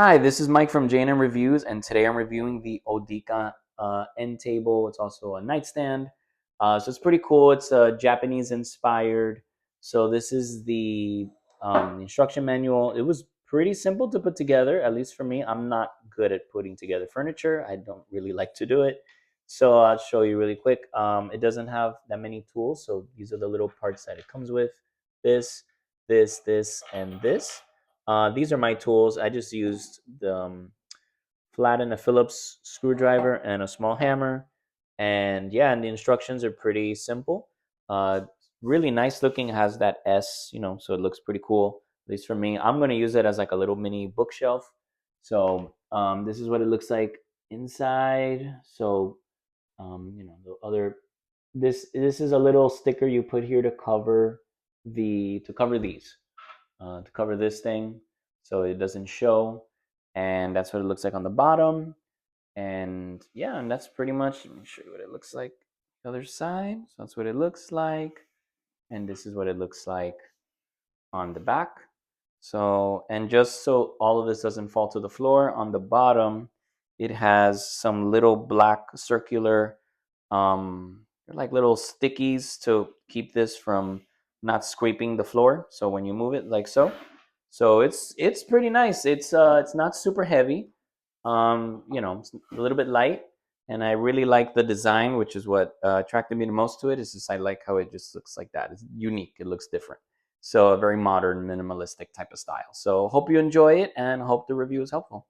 Hi, this is Mike from J&M Reviews, and today I'm reviewing the Odika end table. It's also a nightstand. So it's pretty cool. It's Japanese inspired. So this is the instruction manual. It was pretty simple to put together, at least for me. I'm not good at putting together furniture. I don't really like to do it. So I'll show you really quick. It doesn't have that many tools. So these are the little parts that it comes with. This, this, and this. These are my tools. I just used the flat and a Phillips screwdriver and a small hammer. And yeah, and the instructions are pretty simple. Uh, really nice looking. It has that S, so it looks pretty cool. At least for me, I'm gonna use it as like a little mini bookshelf. So this is what it looks like inside. So the other this is a little sticker you put here to cover these to cover this thing so it doesn't show. And that's what it looks like on the bottom. And yeah, and that's pretty much, let me show you what it looks like the other side. So that's what it looks like. And this is what it looks like on the back. So, and just so all of this doesn't fall to the floor, on the bottom, it has some little black circular, they're like little stickies to keep this from not scraping the floor. So when you move it like so, so it's pretty nice. It's not super heavy. It's a little bit light, and I really like the design, which is what attracted me the most to it. Is just I like how it just looks like that. It's unique. It looks different. So a very modern, minimalistic type of style. So hope you enjoy it, and hope the review is helpful.